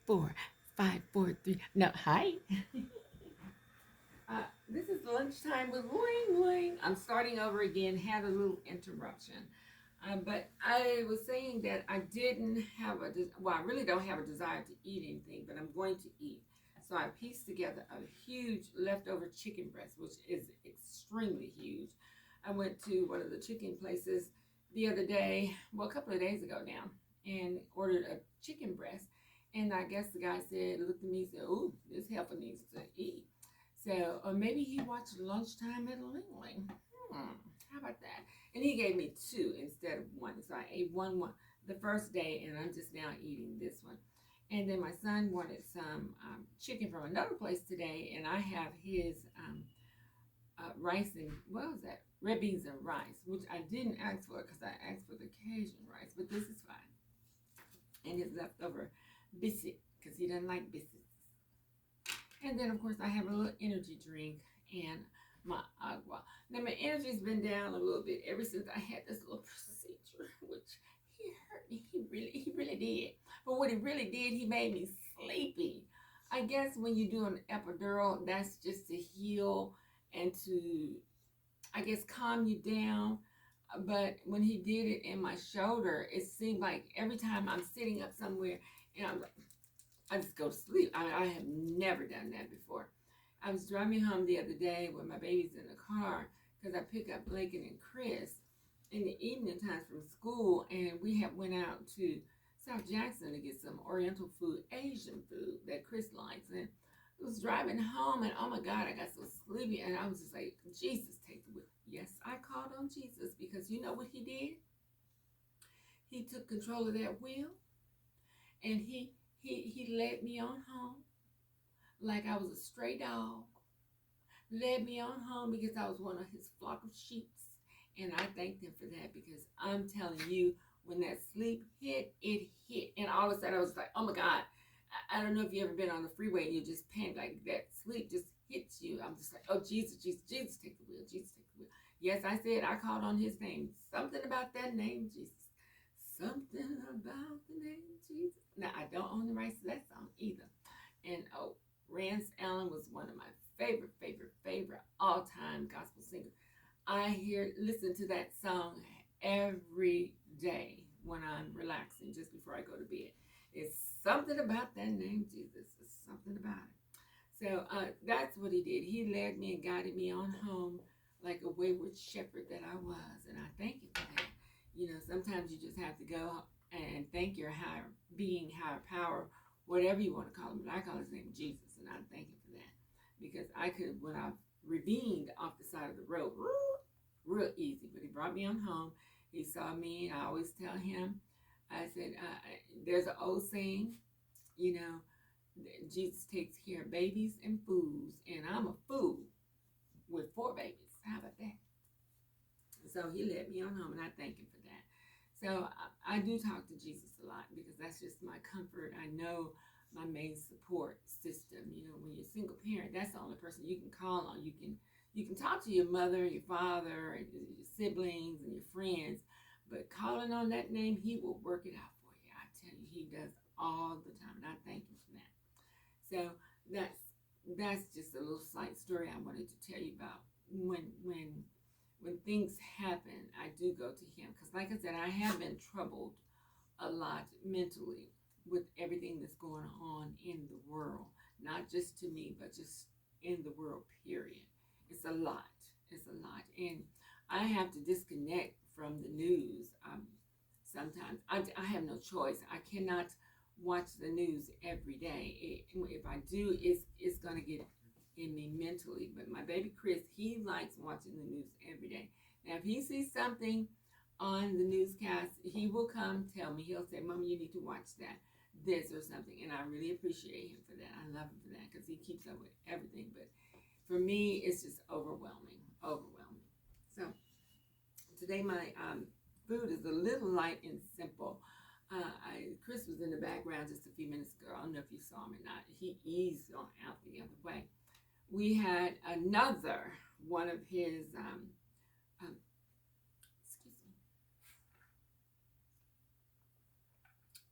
4, 5, 4, 3. No, hi. This is lunchtime with Wing Wing. I'm starting over again. Had a little interruption, but I was saying that I didn't have well, I really don't have a desire to eat anything, but I'm going to eat. So I pieced together a huge leftover chicken breast, which is extremely huge. I went to one of the chicken places the other day, well, a couple of days ago now, and ordered a chicken breast. And I guess the guy said, looked at me and said, "Ooh, this heifer needs to eat." So, or maybe he watched Lunchtime at Ling Ling. How about that? And he gave me two instead of one. So I ate one the first day, and I'm just now eating this one. And then my son wanted some chicken from another place today, and I have his rice and what was that? Red beans and rice, which I didn't ask for because I asked for the Cajun rice, but this is fine. And his leftover biscuit because he doesn't like biscuits. And then, of course, I have a little energy drink and my agua. Now, my energy's been down a little bit ever since I had this little procedure, which he hurt me. He really did. But what he really did, he made me sleepy. I guess when you do an epidural, that's just to heal and to, I guess, calm you down. But when he did it in my shoulder, it seemed like every time I'm sitting up somewhere and I just go to sleep. I have never done that before. I was driving home the other day with my babies in the car because I pick up Lincoln and Chris in the evening times from school, and we have went out to South Jackson to get some Oriental food, Asian food that Chris likes. And I was driving home, and oh my God, I got so sleepy, and I was just like, Jesus, take the wheel. Yes, I called on Jesus because you know what he did? He took control of that wheel, and he led me on home like I was a stray dog. Led me on home because I was one of his flock of sheep. And I thanked him for that because I'm telling you, when that sleep hit, it hit. And all of a sudden I was like, oh my God. I don't know if you ever been on the freeway and you just panic like that. Sleep just hits you. I'm just like, oh, Jesus, Jesus, Jesus, take the wheel. Jesus, take the wheel. Yes, I said I called on his name. Something about that name, Jesus. Something about the name Jesus. Now, I don't own the rights to that song either. And oh, Rance Allen was one of my favorite all-time gospel singers. Listen to that song every day when I'm relaxing, just before I go to bed. It's something about that name, Jesus. It's something about it. So that's what he did. He led me and guided me on home like a wayward shepherd that I was, and I thank you for that. You know, sometimes you just have to go and thank your higher being, higher power, whatever you want to call him. But I call his name Jesus, and I thank him for that because I could, when I ravine off the side of the road, real easy. But he brought me on home. He saw me, and I always tell him, I said, there's an old saying, you know, Jesus takes care of babies and fools, and I'm a fool with 4 babies. How about that? So he led me on home, and I thank him for that. So I do talk to Jesus a lot because that's just my comfort. I know my main support system. You know, when you're a single parent, that's the only person you can call on. You can talk to your mother, your father, and your siblings, and your friends, but calling on that name, he will work it out for you. I tell you, he does all the time, and I thank him for that. So that's just a little slight story I wanted to tell you about when things happen. I do go to him because, like I said, I have been troubled a lot mentally with everything that's going on in the world, not just to me, but just in the world, period. It's a lot. It's a lot. And I have to disconnect from the news. Sometimes I have no choice. I cannot watch the news every day. If I do, it's going to get in me mentally. But my baby Chris, he likes watching the news every day. Now, if he sees something on the newscast, he will come tell me. He'll say, Mom, you need to watch that, this or something. And I really appreciate him for that. I love him for that because he keeps up with everything. But for me, it's just overwhelming. So today my food is a little light and simple. Chris was in the background just a few minutes ago. I don't know if you saw him or not. He eased on out the other way. We had another one of his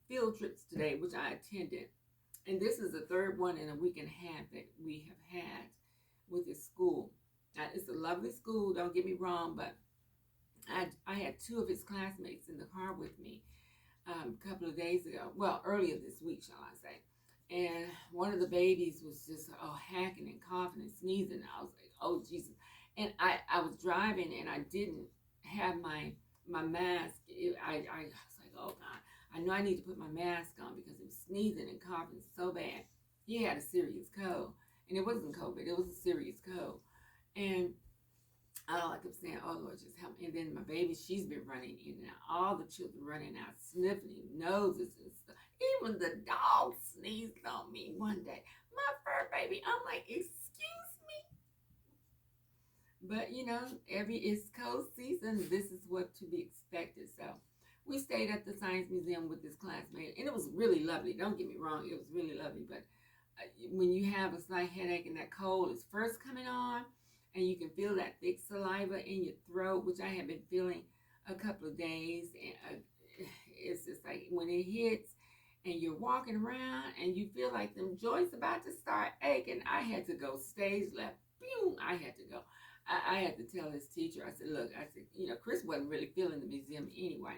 field trips today, which I attended. And this is the third one in a week and a half that we have had with his school. Now, it's a lovely school, don't get me wrong, but I had two of his classmates in the car with me a couple of days ago. Well, earlier this week, shall I say. And one of the babies was just hacking and coughing and sneezing. I was like, oh, Jesus. And I was driving and I didn't have my mask. I was like, oh, God. I know I need to put my mask on because he was sneezing and coughing so bad. He had a serious cold. And it wasn't COVID. It was a serious cold. And I kept saying, oh, Lord, just help me. And then my baby, she's been running in and out. All the children running out, sniffling noses and stuff. Even the dog sneezed on me one day. My fur baby, I'm like, excuse me. But, every East Coast season, this is what to be expected. So we stayed at the Science Museum with this classmate. And it was really lovely. Don't get me wrong. It was really lovely. But when you have a slight headache and that cold is first coming on, and you can feel that thick saliva in your throat, which I have been feeling a couple of days. And it's just like when it hits and you're walking around and you feel like them joints about to start aching, I had to go stage left. Boom, I had to go. I had to tell his teacher, I said, look, Chris wasn't really feeling the museum anyway,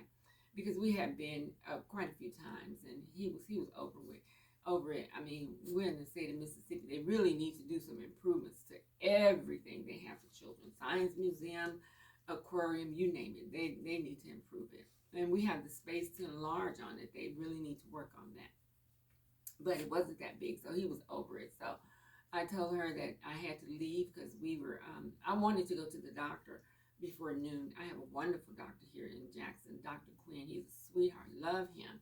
because we had been quite a few times and he was over it. I mean, we're in the state of Mississippi. They really need to do some improvements to everything they have for children. Science Museum, aquarium, you name it. They need to improve it. And we have the space to enlarge on it. They really need to work on that. But it wasn't that big, so he was over it. So I told her that I had to leave because I wanted to go to the doctor before noon. I have a wonderful doctor here in Jackson, Dr. Quinn. He's a sweetheart. Love him.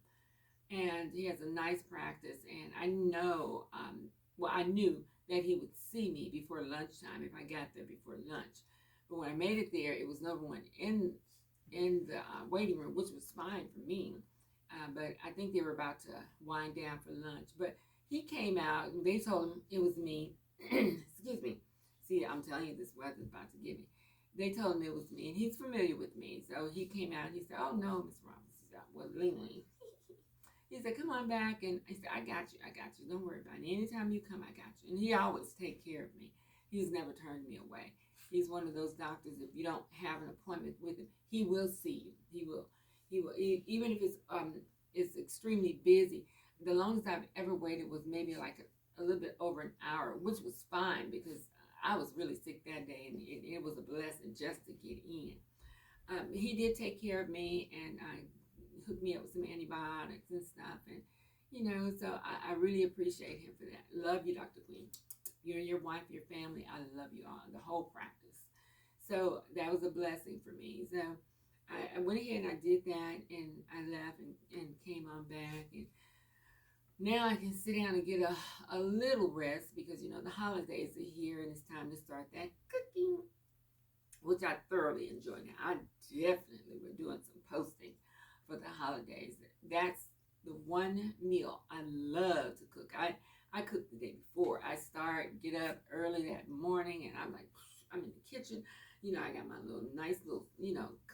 And he has a nice practice, and I know, I knew that he would see me before lunchtime if I got there before lunch. But when I made it there, it was no one in the waiting room, which was fine for me. But I think they were about to wind down for lunch. But he came out, and they told him it was me. Excuse me. See, I'm telling you, this weather's about to get me. They told him it was me, and he's familiar with me. So he came out, and he said, oh, no, Miss Roberts. He said, well, Ling. He said, come on back. And I said, I got you. Don't worry about it. Anytime you come, I got you. And he always take care of me. He's never turned me away. He's one of those doctors, if you don't have an appointment with him, he will see you. He will. Even if it's extremely busy. The longest I've ever waited was maybe like a little bit over an hour, which was fine because I was really sick that day, and it was a blessing just to get in. He did take care of me, and hooked me up with some antibiotics and stuff, and so I really appreciate him for that. Love you, Dr. Queen. You and your wife, your family, I love you all, the whole practice. So that was a blessing for me. So I went ahead and I did that, and I left and came on back, and now I can sit down and get a little rest because the holidays are here and it's time to start that cooking, which I thoroughly enjoy. Now I definitely were doing some posting for the holidays. That's the one meal I love to cook. I cook the day before. I get up early that morning, and I'm in the kitchen. I got my nice little,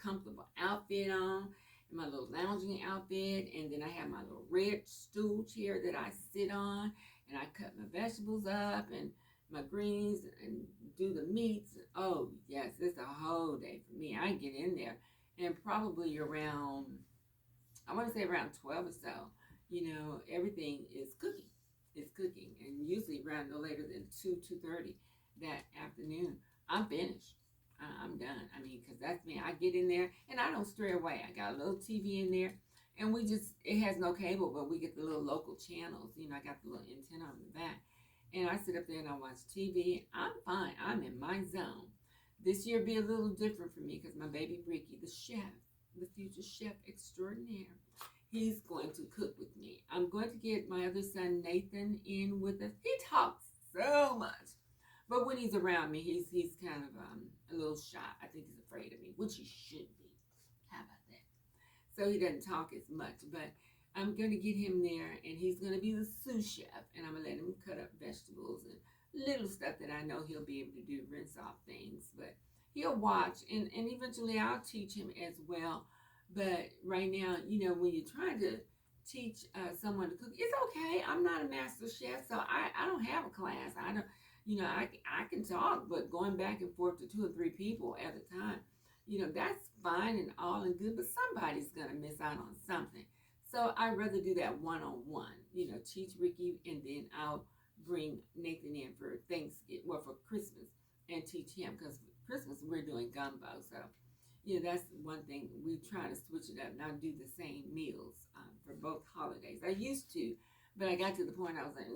comfortable outfit on, and my little lounging outfit, and then I have my little red stool chair that I sit on, and I cut my vegetables up and my greens and do the meats. Oh yes, it's a whole day for me. I get in there, and probably around, I want to say around 12 or so, everything is cooking. It's cooking. And usually around no later than 2:30 that afternoon, I'm finished. I'm done. I mean, because that's me. I get in there and I don't stray away. I got a little TV in there, and it has no cable, but we get the little local channels. I got the little antenna on the back. And I sit up there and I watch TV. I'm fine. I'm in my zone. This year be a little different for me because my baby Ricky, the chef, the future chef extraordinaire, he's going to cook with me. I'm going to get my other son Nathan in with us. He talks so much, but when he's around me, he's kind of a little shy. I think he's afraid of me, which he should be. How about that? So he doesn't talk as much, but I'm going to get him there, and he's going to be the sous chef, and I'm going to let him cut up vegetables and little stuff that I know he'll be able to do, rinse off things, but he'll watch, and eventually I'll teach him as well. But right now, when you're trying to teach someone to cook. It's okay. I'm not a master chef, so I don't have a class. I don't, I can talk, but going back and forth to two or three people at a time, that's fine and all and good, but somebody's going to miss out on something. So I'd rather do that one on one, teach Ricky, and then I'll bring Nathan in for Thanksgiving, well, for Christmas, and teach him because Christmas we're doing gumbo. So, that's one thing we try to switch it up, not do the same meals for both holidays. I used to, but I got to the point I was like,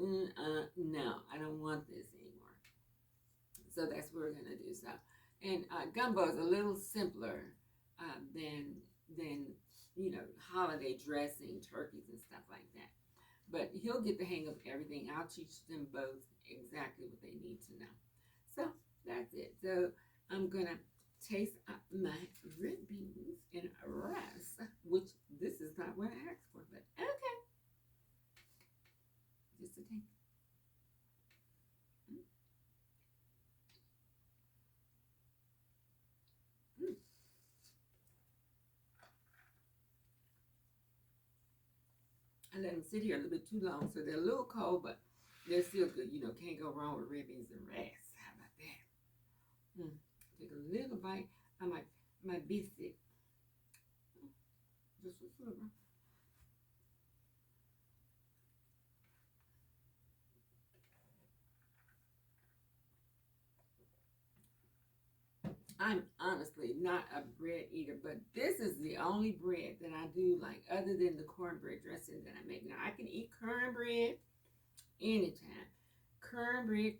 no, I don't want this anymore. So that's what we're gonna do. So, and gumbo is a little simpler than holiday dressing, turkeys and stuff like that. But he'll get the hang of everything. I'll teach them both exactly what they need to know. So that's it. So I'm gonna taste my red beans and rice, which this is not what I asked for, but okay. Just a taste. Mm. I let them sit here a little bit too long, so they're a little cold, but they're still good. Can't go wrong with red beans and rice. How about that? Take a little bite of my biscuit. Just a sliver. I'm honestly not a bread eater, but this is the only bread that I do like, other than the cornbread dressing that I make. Now I can eat cornbread anytime. Cornbread.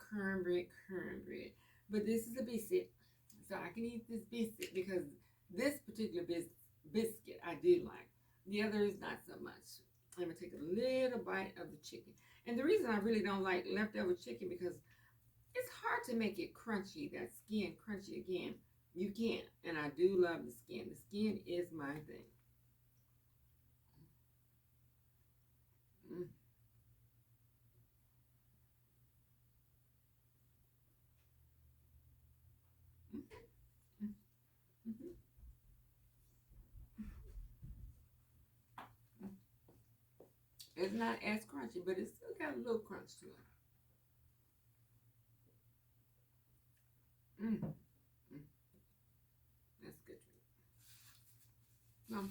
But this is a biscuit, so I can eat this biscuit because this particular biscuit I do like. The other is not so much. I'm gonna take a little bite of the chicken, and the reason I really don't like leftover chicken because it's hard to make it crunchy, that skin crunchy again. You can't, and I do love the skin. The skin is my thing. Mm. Mm. Mm. It's not as crunchy, but it's still got a little crunch to it. Mm. Mm. That's good. So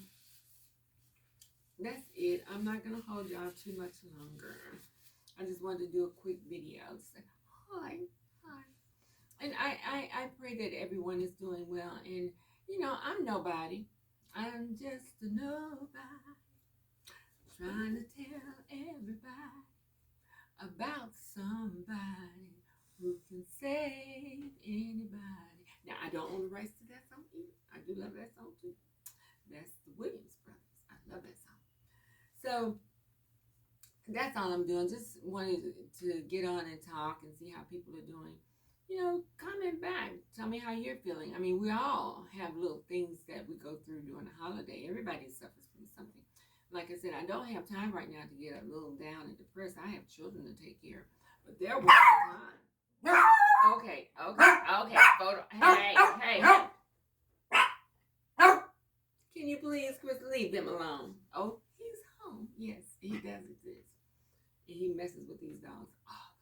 that's it. I'm not gonna hold y'all too much longer. I just wanted to do a quick video to say hi, hi. And I pray that everyone is doing well. And I'm nobody. I'm just a nobody trying to tell everybody about somebody who can save anybody. Now I don't own the rights to that song either. I do love that song too. That's the Williams Brothers. I love that song. So that's all I'm doing. Just wanted to get on and talk and see how people are doing. Comment back. Tell me how you're feeling. I mean, we all have little things that we go through during the holiday. Everybody suffers from something. Like I said, I don't have time right now to get a little down and depressed. I have children to take care of. But there will be time. Okay. Photo. Hey. Can you please, Chris, leave them alone? Oh, he's home. Yes, he does exist. He messes with these dogs all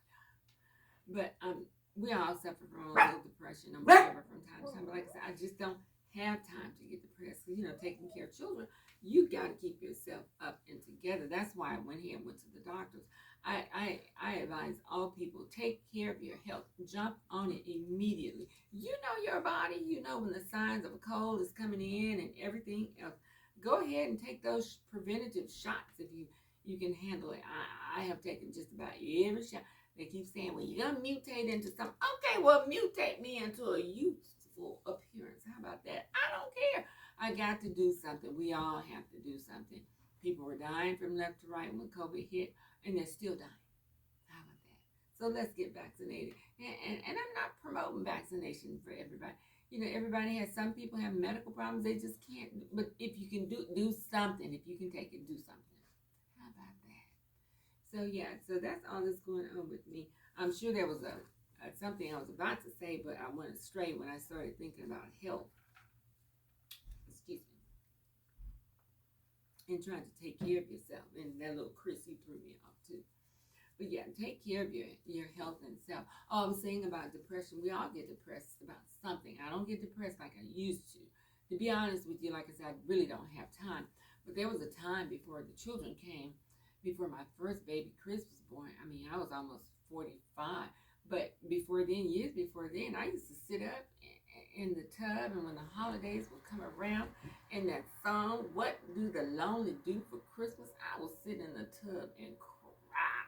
the time. But we all suffer from a little depression or whatever from time to time. But like I said, I just don't have time to get depressed. Taking care of children, you got to keep yourself up and together. That's why I went here and went to the doctors. I advise all people, take care of your health. Jump on it immediately. You know your body. You know when the signs of a cold is coming in and everything else. Go ahead and take those preventative shots if you can handle it. I have taken just about every shot. They keep saying, well, you're going to mutate into something. Okay, well, mutate me into a youthful appearance. How about that? I don't care. I got to do something. We all have to do something. People were dying from left to right when COVID hit, and they're still dying. How about that? So let's get vaccinated. And I'm not promoting vaccination for everybody. Everybody has, some people have medical problems. They just can't. But if you can do something, if you can take it, do something. How about that? So yeah, so that's all that's going on with me. I'm sure there was something I was about to say, but I went astray when I started thinking about health. Excuse me. and trying to take care of yourself. And that little Chris, he threw me off too. But yeah, take care of your health and self. Oh, I was saying about depression. We all get depressed about something. I don't get depressed like I used to. To be honest with you, like I said, I really don't have time. But there was a time before the children came, before my first baby Chris was born. I mean, I was almost 45. But before then, years before then, I used to sit up in the tub, and when the holidays would come around, and that song, "What Do the Lonely Do for Christmas," I would sit in the tub and cry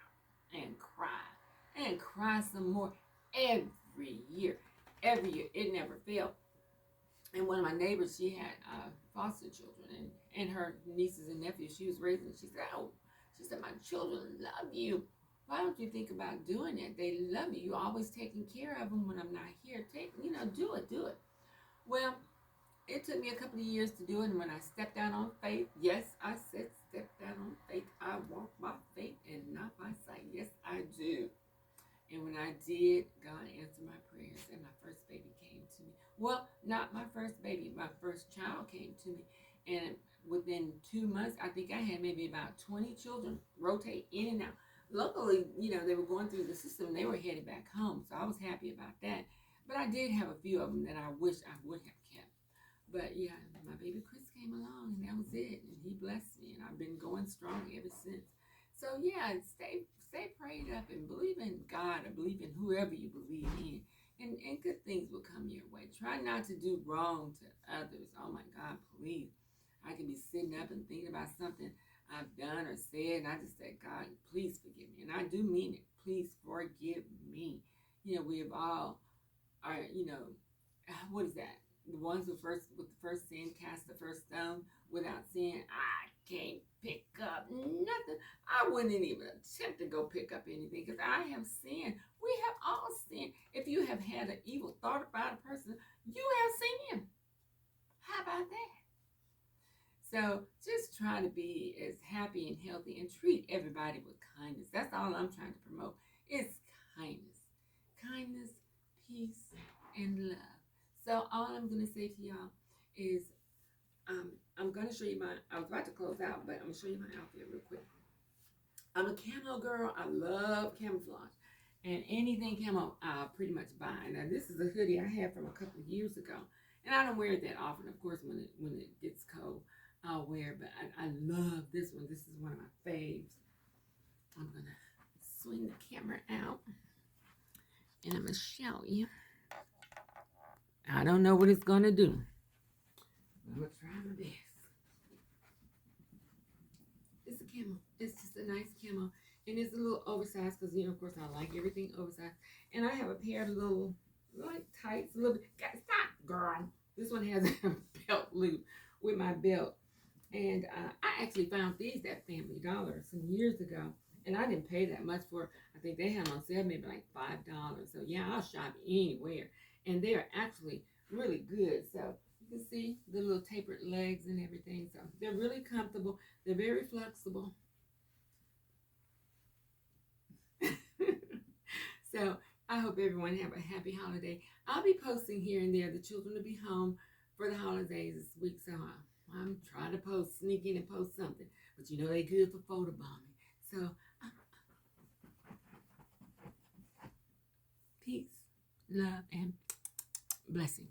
and cry and cry some more every year. Every year, it never failed. And one of my neighbors, she had foster children, and her nieces and nephews she was raising. She said, "Oh, she said, my children love you. Why don't you think about doing it? They love you. You're always taking care of them when I'm not here. Do it." Well, it took me a couple of years to do it, and when I stepped out on faith, yes, I said stepped out on faith. I walk by faith and not by sight. Yes, I do. And when I did, God answered my prayers, and my first baby came to me. Well, not my first baby, my first child came to me. And within 2 months, I think I had maybe about 20 children rotate in and out. Luckily, they were going through the system. They were headed back home, so I was happy about that. But I did have a few of them that I wish I would have kept. But yeah, my baby Chris came along, and that was it. And he blessed me, and I've been going strong ever since. So yeah, stay prayed up and believe in God, or believe in whoever you believe in. And good things will come your way. Try not to do wrong to others. Oh my God, please. I can be sitting up and thinking about something I've done or said, and I just say, "God, please forgive me." And I do mean it. Please forgive me. We have all are, what is that? The ones with the first sin cast the first stone. Without sin, I can't pick up nothing. I wouldn't even attempt to go pick up anything because I have sinned. We have all sinned. If you have had an evil thought about a person, you have sinned. How about that? So just try to be as happy and healthy and treat everybody with kindness. That's all I'm trying to promote. It's kindness. Kindness, peace, and love. So all I'm going to say to y'all is I'm going to show you I was about to close out, but I'm going to show you my outfit real quick. I'm a camo girl. I love camouflage. And anything camo, I'll pretty much buy. Now, this is a hoodie I had from a couple of years ago. And I don't wear it that often. Of course, when it gets cold, I'll wear it. But I love this one. This is one of my faves. I'm going to swing the camera out. And I'm going to show you. I don't know what it's going to do. I'm going to try my best. It's a camo. It's just a nice camo. And it's a little oversized because, of course, I like everything oversized. And I have a pair of little, tights, a little bit. Stop, girl. This one has a belt loop with my belt. And I actually found these at Family Dollar some years ago. And I didn't pay that much for it. I think they had them on sale maybe like $5. So, yeah, I'll shop anywhere. And they're actually really good. So, you can see the little tapered legs and everything. So, they're really comfortable. They're very flexible. So I hope everyone have a happy holiday. I'll be posting here and there. The children will be home for the holidays this week, so I'm trying to sneak in and post something. But they're good for photobombing. So peace, love, and blessing.